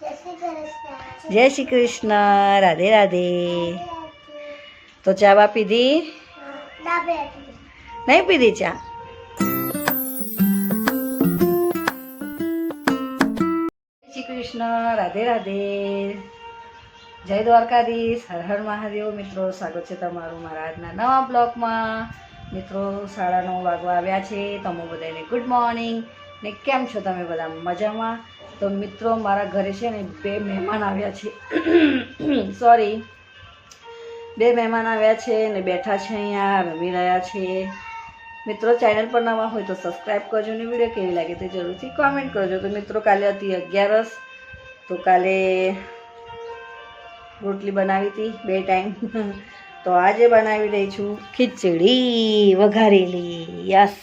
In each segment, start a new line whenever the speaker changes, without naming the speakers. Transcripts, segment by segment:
જય શ્રી કૃષ્ણ. રાધે રાધે. તો ચા બા પીધી? નહીં પીધી ચા? જય શ્રી કૃષ્ણ. રાધે રાધે. જય દ્વારકાધીશ. હર હર મહાદેવ. મિત્રો, સ્વાગત છે તમારું મારા આજના નવા બ્લોગમાં. મિત્રો, 9:30 વાગવા આવ્યા છે. તમે બધાને ગુડ મોર્નિંગ. ને કેમ છો તમે બધા? મજામાં? તો મિત્રો, મારા ઘરે છે ને 2 મહેમાન આવ્યા છે. સોરી, 2 મહેમાન આવ્યા છે ને બેઠા છે અહીંયા, રમી રહ્યા છે. મિત્રો, ચેનલ પર નવા હોય તો સબસ્ક્રાઈબ કરજો ને વિડીયો કેવી લાગે તે જરૂરથી કોમેન્ટ કરજો. તો મિત્રો, કાલે હતી 11સ, તો કાલે રોટલી બનાવી હતી 2 ટાઈમ. તો આજે બનાવી રહી છું ખીચડી વઘારેલી. યસ,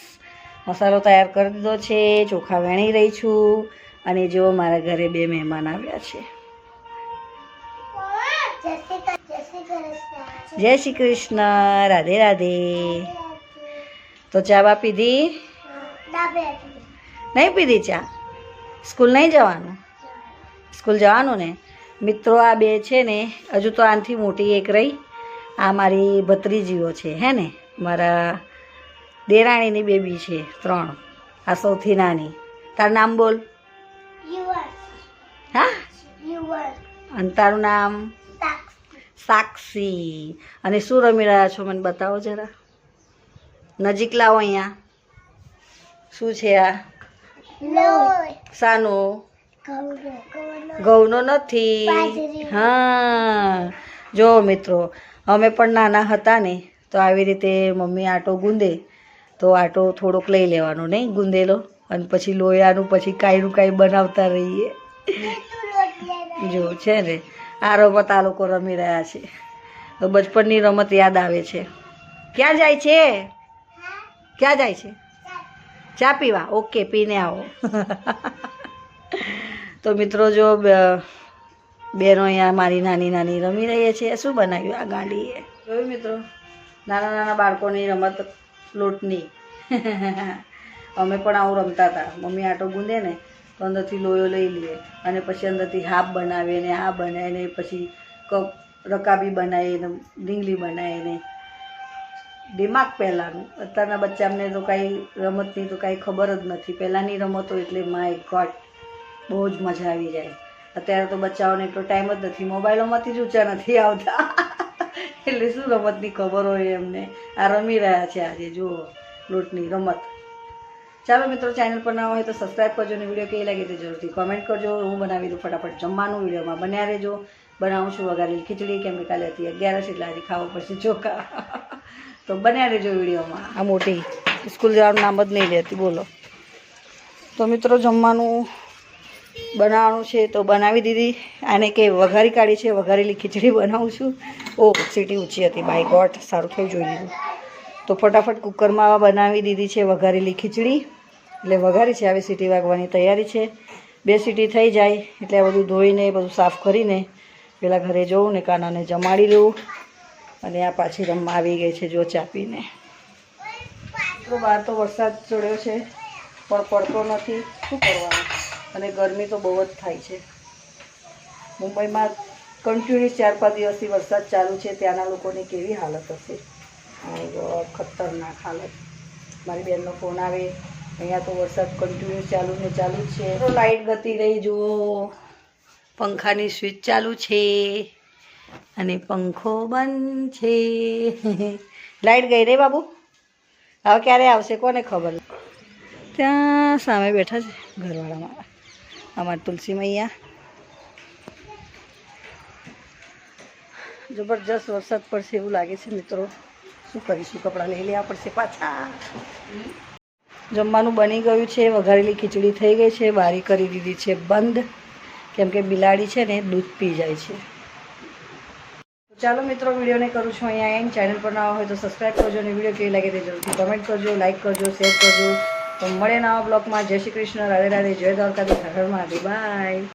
મસાલો તૈયાર કરી દીધો છે, ચોખા વેણી રહી છું. અને જો મારા ઘરે 2 મહેમાન આવ્યા છે. જય શ્રી કૃષ્ણ. રાધે રાધે. તો ચા બા પીધી? નહીં પીધી ચા? સ્કૂલ નહીં જવાનું? સ્કૂલ જવાનું ને. મિત્રો, આ 2 છે ને, હજુ તો આનાથી મોટી એક રહી. આ મારી ભત્રીજીઓ છે, હે ને, મારા દેરાણીની બેબી છે 3. આ સૌથી નાની. તારું નામ બોલ. હા, અને તારું નામ? સાક્ષી. અને શું રમી રહ્યા છો મને બતાવો જરા, નજીક લાવો અહીંયા. શું છે આ? સાનો? ઘઉંનો નથી. હા, જો મિત્રો, અમે પણ નાના હતા ને તો આવી રીતે મમ્મી આટો ગૂંદે તો આટો થોડોક લઈ લેવાનો, નહીં ગૂંદેલો, અને પછી લોયાનું પછી કાંઈનું કાંઈ બનાવતા રહીએ. જો છે ને, આ રમત આ લોકો રમી રહ્યા છે. તો બચપનની રમત યાદ આવે છે. ક્યાં જાય છે? ક્યાં જાય છે? ચા પીવા? ઓકે, પીને આવો. તો મિત્રો, જો બેનો અહીંયા મારી નાની નાની રમી રહી છે. શું બનાવ્યું આ ગાંડીએ? જોયું મિત્રો, નાના નાના બાળકોની રમત લોટની. અમે પણ આવું રમતા હતા. મમ્મી આટો ગૂંદે ને તો અંદરથી લોયો લઈ લઈએ અને પછી અંદરથી હાફ બનાવીએ ને આ બનાવીને પછી કપ રકાબી બનાવીને ડીંગલી બનાવીને. દિમાગ પહેલાંનું. અત્યારના બચ્ચાને તો કાંઈ રમતની તો કાંઈ ખબર જ નથી. પહેલાંની રમતો એટલે માય ગોડ, બહુ જ મજા આવી જાય. અત્યારે તો બચ્ચાઓને એટલો ટાઈમ જ નથી, મોબાઈલોમાંથી જ ઊંચા નથી આવતા. એટલે શું રમતની ખબર હોય એમને. આ રમી રહ્યા છે આજે, જુઓ, લોટની રમત. ચાલો મિત્રો, ચેનલ પર ના હોય તો સબસ્ક્રાઈબ કરજો અને વિડીયો કેવી લાગે તે જરૂરથી કોમેન્ટ કરજો. હું બનાવી દઉં ફટાફટ જમવાનું. વિડીયોમાં બન્યા રહેજો. બનાવું છું વઘારેલી ખીચડી, કેમ કે કાલે હતી 11સ એટલે આજે ખાવું પડશે ચોખા. તો બન્યા રહેજો વિડીયોમાં. આ મોટી સ્કૂલ જવાનું નામ જ નહીં લેતી, બોલો. તો મિત્રો, જમવાનું બનાવવાનું છે તો બનાવી દીધી. આને કે વઘારી કાઢી છે, વઘારેલી ખીચડી બનાવું છું. ઓહ, સીટી ઊંચી હતી, બાય ગોડ, સારું થયું જોઈ લીધું. તો ફટાફટ કુકરમાં બનાવી દીધી છે વઘારેલી ખીચડી. એટલે વઘારી છે, આવી સીટી વાગવાની તૈયારી છે. 2 સીટી થઈ જાય એટલે આ બધું ધોઈને બધું સાફ કરીને પહેલાં ઘરે જવું ને કાનાને જમાડી લઉં. અને આ પાછી રમવા આવી ગઈ છે, જો ચાપીને. તો બહાર તો વરસાદ ચડ્યો છે પણ પડતો નથી. શું કરવાનું? અને ગરમી તો બહુ જ થાય છે. મુંબઈમાં કન્ટિન્યુઅસ 4-5 દિવસથી વરસાદ ચાલુ છે. ત્યાંના લોકોની કેવી હાલત હશે? ખતરનાક હાલત. મારી બેનનો ફોન આવે, અહીંયા તો વરસાદ કન્ટિન્યુઅસ ચાલુ ને ચાલુ જ છે. તો લાઇટ ગતી રહી, જુઓ, પંખાની સ્વિચ ચાલુ છે અને પંખો બંધ છે. લાઇટ ગઈ રે બાબુ, હવે ક્યારે આવશે કોને ખબર. ત્યાં સામે બેઠા છે ઘરવાળા મારા, અમારા તુલસી મૈયા. જબરજસ્ત વરસાદ પડશે એવું લાગે છે મિત્રો. શું કરીશું? કપડાં લઈ લેવા પડશે પાછા. જમવાનું બની ગયું છે, વઘારેલી ખીચડી થઈ ગઈ છે. બારી કરી દીધી છે બંધ, કેમ કે બિલાડી છે ને દૂધ પી જાય છે. ચાલો મિત્રો, વિડીયોને કરું છું અહીંયા એન્ડ. ચેનલ પર નવા હોય તો સબસ્ક્રાઈબ કરજો અને વિડીયો કેવી લાગે તે જરૂરથી કમેન્ટ કરજો, લાઇક કરજો, શેર કરજો. તો મળે નવા બ્લોગમાં. જય શ્રી કૃષ્ણ. રાધે રાધે. જય દ્વારકાધીશ. હર હર મહાદેવ. બાય.